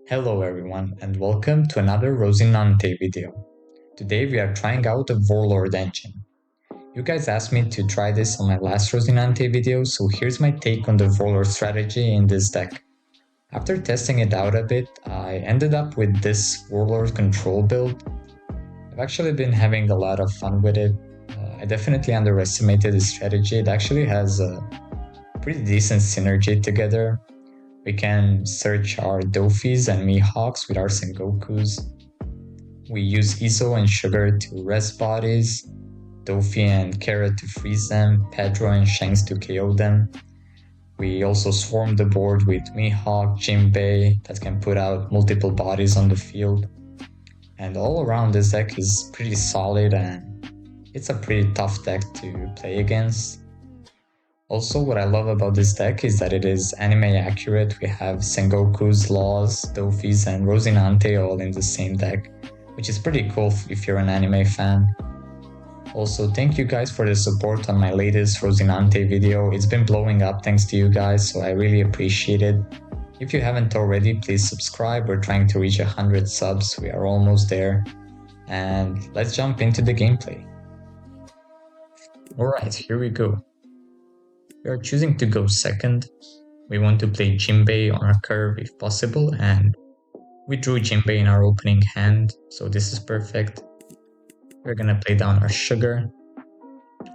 Hello everyone and welcome to another Rosinante video. Today we are trying out the Warlord engine. You guys asked me to try this on my last Rosinante video, so here's my take on the Warlord strategy in this deck. After testing it out a bit, I ended up with this Warlord control build. I've actually been having a lot of fun with it. I definitely underestimated the strategy. It actually has a pretty decent synergy together. We can search our Dofis and Mihawks with our Sengokus. We use Iso and Sugar to rest bodies, Dofi and Carrot to freeze them, Pedro and Shanks to KO them. We also swarm the board with Mihawk, Jinbei that can put out multiple bodies on the field. And all around this deck is pretty solid and it's a pretty tough deck to play against. Also, what I love about this deck is that it is anime accurate. We have Sengoku's, Laws, Dofis, and Rosinante all in the same deck, which is pretty cool if you're an anime fan. Also, thank you guys for the support on my latest Rosinante video. It's been blowing up thanks to you guys, so I really appreciate it. If you haven't already, please subscribe. We're trying to reach 100 subs. We are almost there. And let's jump into the gameplay. Alright, here we go. We are choosing to go second. We want to play Jinbei on our curve if possible, and we drew Jinbei in our opening hand, so this is perfect. We're gonna play down our Sugar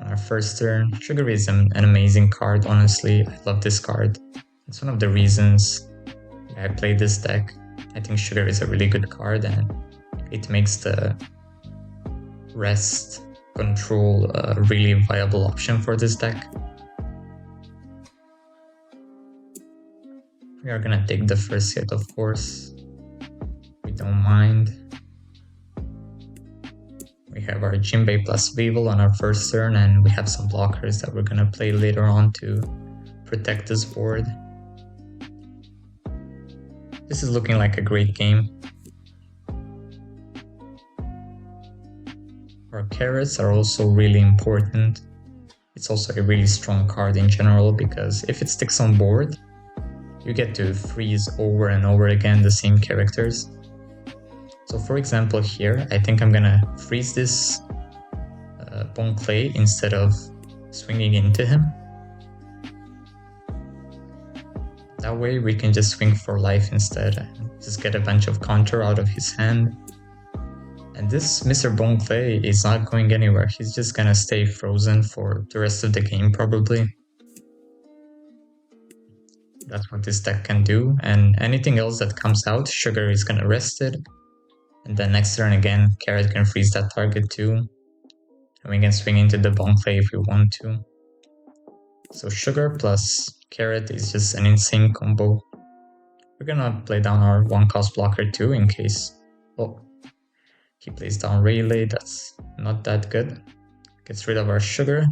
on our first turn. Sugar is an amazing card, honestly. I love this card. It's one of the reasons I played this deck. I think Sugar is a really good card and it makes the rest control a really viable option for this deck. We are gonna take the first hit, of course. We don't mind. We have our Jinbei plus Weevil on our first turn, and we have some blockers that we're gonna play later on to protect this board. This is looking like a great game. Our carrots are also really important. It's also a really strong card in general because if it sticks on board, you get to freeze over and over again the same characters. So for example here, I think I'm gonna freeze this Bon Clay instead of swinging into him. That way we can just swing for life instead and just get a bunch of counter out of his hand. And this Mr. Bon Clay is not going anywhere, he's just gonna stay frozen for the rest of the game probably. That's what this deck can do, and anything else that comes out, Sugar is gonna rest it. And then next turn again, Carrot can freeze that target too. And we can swing into the Bon Clay if we want to. So Sugar plus Carrot is just an insane combo. We're gonna play down our 1-cost blocker too in case... Oh, he plays down Rayleigh, that's not that good. Gets rid of our Sugar.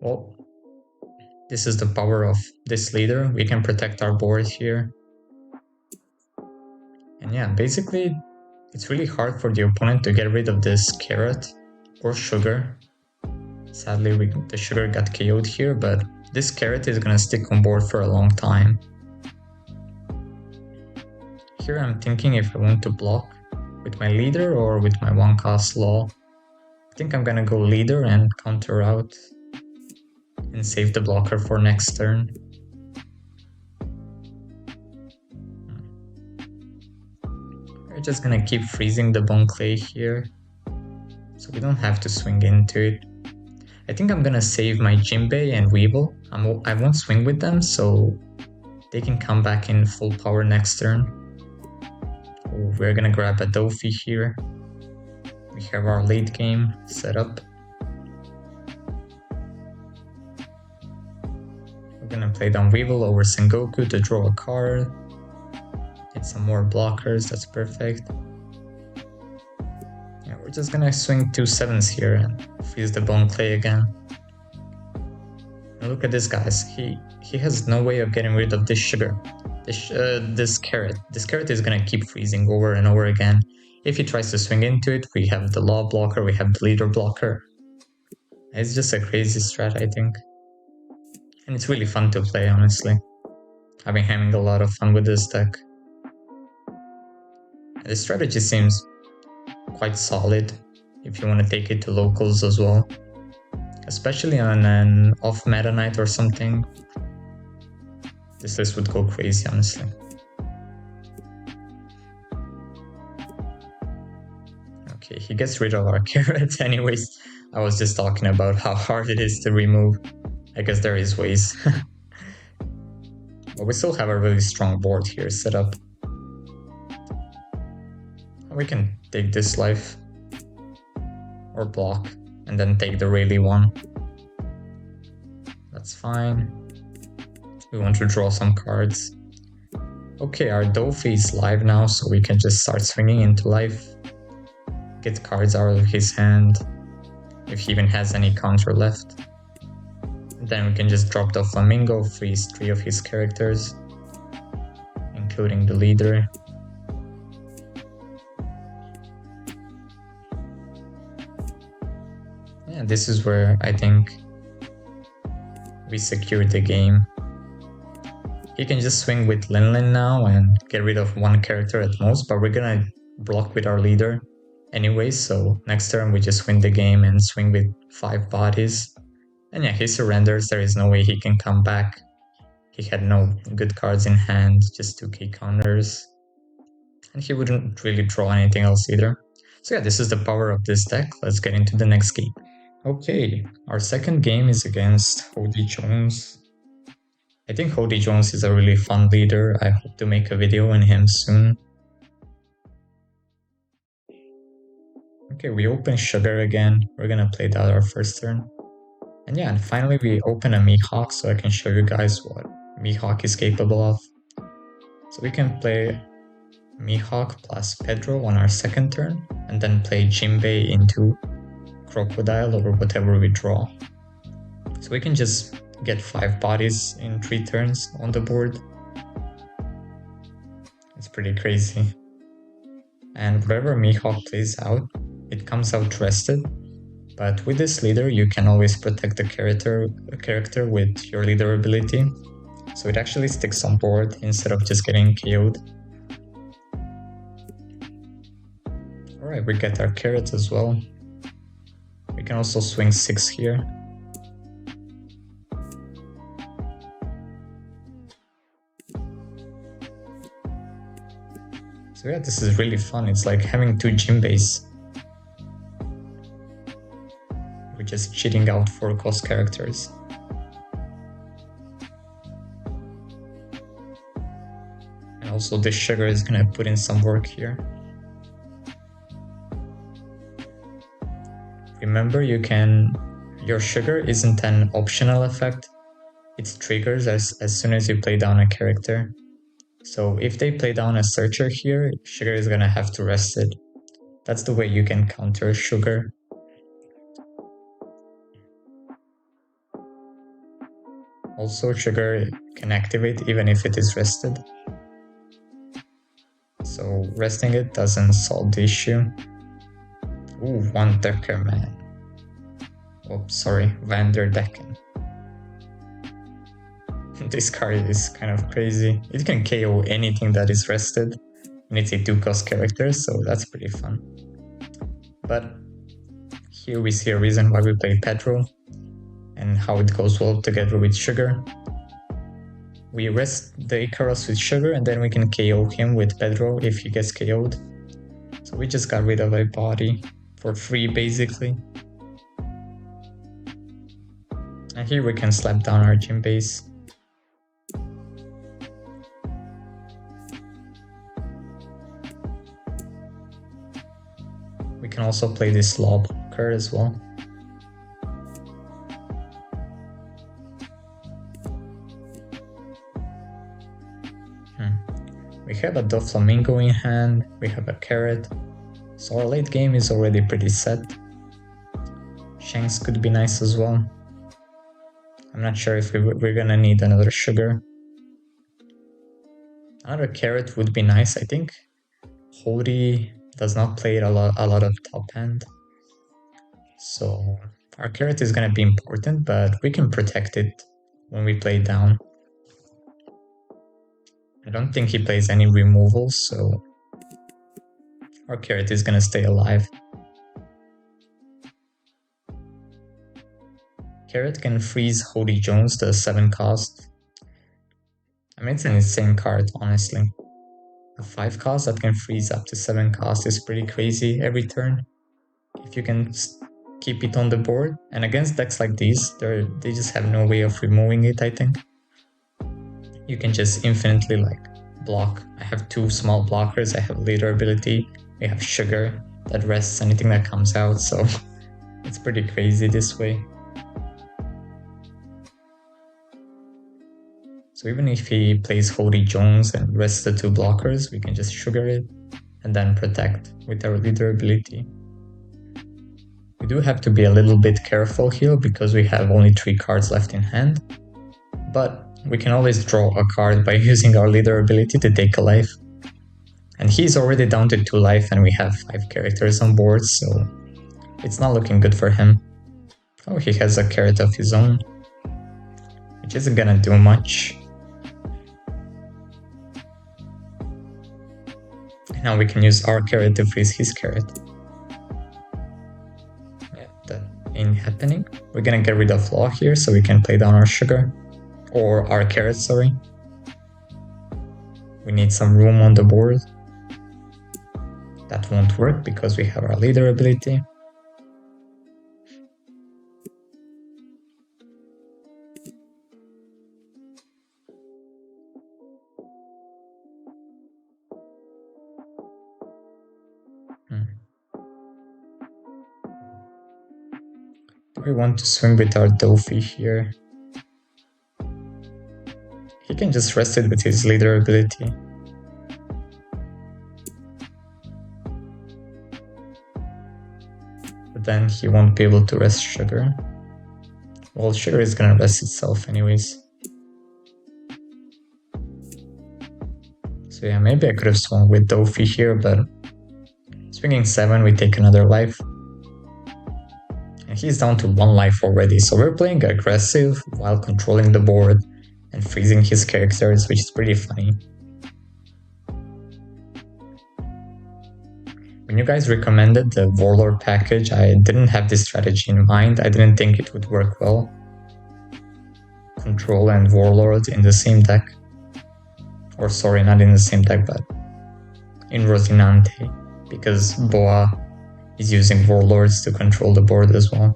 Well, this is the power of this leader. We can protect our board here. And yeah, basically, it's really hard for the opponent to get rid of this Carrot or Sugar. Sadly, the Sugar got KO'd here, but this Carrot is gonna stick on board for a long time. Here I'm thinking if I want to block with my leader or with my 1-cost Law. I think I'm gonna go leader and counter out and save the blocker for next turn. We're just gonna keep freezing the Bon Clay here, so we don't have to swing into it. I think I'm gonna save my Jinbei and Weevil. I won't swing with them, so they can come back in full power next turn. Oh, we're gonna grab a Dofi here. We have our late game set up. Gonna play down Weevil over Sengoku to draw a card. Get some more blockers, that's perfect. Yeah, we're just gonna swing 2 7s here and freeze the Bon Clay again. And look at this, guys. He has no way of getting rid of this Sugar. This Carrot. This Carrot is gonna keep freezing over and over again. If he tries to swing into it, we have the Law blocker, we have the leader blocker. It's just a crazy strat, I think. And it's really fun to play, honestly. I've been having a lot of fun with this deck. The strategy seems quite solid if you want to take it to locals as well. Especially on an off-meta night or something. This list would go crazy, honestly. Okay, he gets rid of our carrot anyways. I was just talking about how hard it is to remove. I guess there is ways. But we still have a really strong board here set up. We can take this life. Or block. And then take the Rayleigh one. That's fine. We want to draw some cards. Okay, our Dofi is live now, so we can just start swinging into life. Get cards out of his hand, if he even has any counter left. Then we can just drop the Flamingo, freeze 3 of his characters, including the leader. Yeah, this is where I think we secured the game. He can just swing with Linlin now and get rid of one character at most, but we're gonna block with our leader anyway, so next turn we just win the game and swing with 5 bodies. And yeah, he surrenders, there is no way he can come back. He had no good cards in hand, just 2k counters. And he wouldn't really draw anything else either. So yeah, this is the power of this deck. Let's get into the next game. Okay, our second game is against Hody Jones. I think Hody Jones is a really fun leader. I hope to make a video on him soon. Okay, we open Sugar again. We're gonna play that our first turn. And yeah, and finally we open a Mihawk so I can show you guys what Mihawk is capable of. So we can play Mihawk plus Pedro on our second turn, and then play Jinbei into Crocodile or whatever we draw. So we can just get 5 bodies in 3 turns on the board. It's pretty crazy. And whatever Mihawk plays out, it comes out rested. But with this leader, you can always protect the character with your leader ability. So it actually sticks on board instead of just getting KO'd. Alright, we get our carrot as well. We can also swing 6 here. So yeah, this is really fun. It's like having 2 Jinbeis. We're just cheating out 4 cost characters. And also this Sugar is gonna put in some work here. Remember, your Sugar isn't an optional effect. It triggers as soon as you play down a character. So if they play down a Searcher here, Sugar is gonna have to rest it. That's the way you can counter Sugar. Also, Sugar can activate even if it is rested. So resting it doesn't solve the issue. Ooh, one Decker, man. Oops, sorry, Vanderdecken. This card is kind of crazy. It can KO anything that is rested. And it's a 2-cost character, so that's pretty fun. But here we see a reason why we play Pedro and how it goes well together with Sugar. We rest the Icarus with Sugar and then we can KO him with Pedro if he gets KO'd. So we just got rid of a body for free basically. And here we can slap down our Jinbeis. We can also play this Law Blocker as well. We have a Doflamingo in hand, we have a carrot, so our late game is already pretty set. Shanks could be nice as well. I'm not sure if we're gonna need another Sugar. Another carrot would be nice, I think. Hody does not play it a lot of top hand. So our carrot is gonna be important, but we can protect it when we play down. I don't think he plays any removals, so our carrot is gonna stay alive. Carrot can freeze Hody Jones, the 7 cost. I mean, it's an insane card, honestly. A 5 cost that can freeze up to 7 cost is pretty crazy every turn. If you can keep it on the board, and against decks like these, they just have no way of removing it, I think. You can just infinitely like block. I have 2 small blockers, I have leader ability, we have sugar that rests anything that comes out, so it's pretty crazy this way. So even if he plays Hody Jones and rests the 2 blockers, we can just sugar it and then protect with our leader ability. We do have to be a little bit careful here because we have only 3 cards left in hand, but we can always draw a card by using our leader ability to take a life. And he's already down to 2 life and we have 5 characters on board, so it's not looking good for him. Oh, he has a carrot of his own, which isn't gonna do much. Now we can use our carrot to freeze his carrot. Yeah, that ain't happening. We're gonna get rid of law here so we can play down our sugar. Or our carrot, sorry. We need some room on the board. That won't work because we have our leader ability. Do we want to swing with our Dofi here? He can just rest it with his leader ability. But then he won't be able to rest sugar. Well, sugar is gonna rest itself anyways. So yeah, maybe I could have swung with Dofi here, but swinging 7, we take another life. And he's down to 1 life already, so we're playing aggressive while controlling the board and freezing his characters, which is pretty funny. When you guys recommended the Warlord package, I didn't have this strategy in mind. I didn't think it would work well. Control and Warlord in the same deck. Or sorry, not in the same deck, but in Rosinante, because Boa is using Warlords to control the board as well.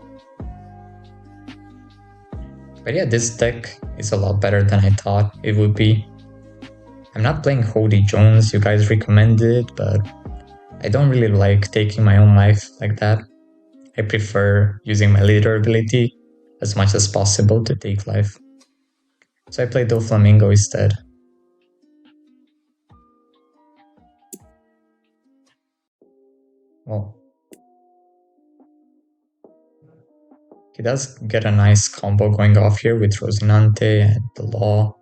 But yeah, this deck is a lot better than I thought it would be. I'm not playing Hody Jones, you guys recommended it, but I don't really like taking my own life like that. I prefer using my leader ability as much as possible to take life. So I played Doflamingo instead. Well, he does get a nice combo going off here with Rosinante and the Law.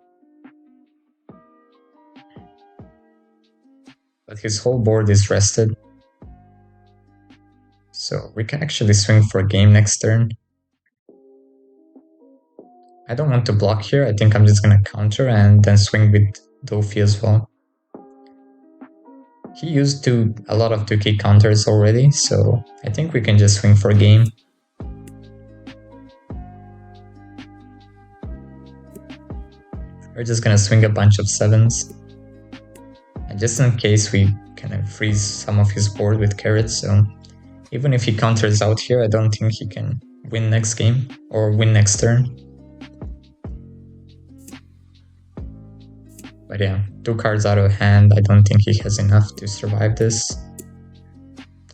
But his whole board is rested. So we can actually swing for a game next turn. I don't want to block here, I think I'm just gonna counter and then swing with Dofi as well. He used a lot of 2k counters already, so I think we can just swing for a game. We're just gonna swing a bunch of 7s. And just in case we kind of freeze some of his board with carrots, so even if he counters out here, I don't think he can win next game or win next turn. But yeah, 2 cards out of hand, I don't think he has enough to survive this.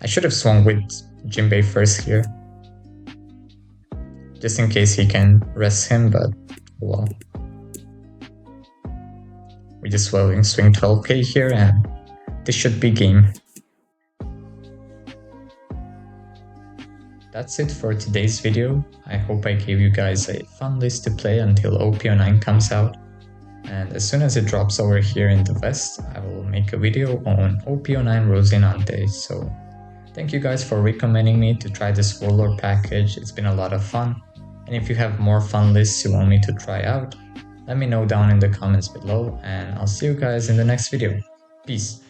I should have swung with Jinbei first here, just in case he can rest him, but well. We just swing 12k here and this should be game. That's it for today's video. I hope I gave you guys a fun list to play until OP09 comes out. And as soon as it drops over here in the West, I will make a video on OP09 Rosinante. So thank you guys for recommending me to try this Warlord package. It's been a lot of fun. And if you have more fun lists you want me to try out, Let me know down in the comments below, and I'll see you guys in the next video. Peace.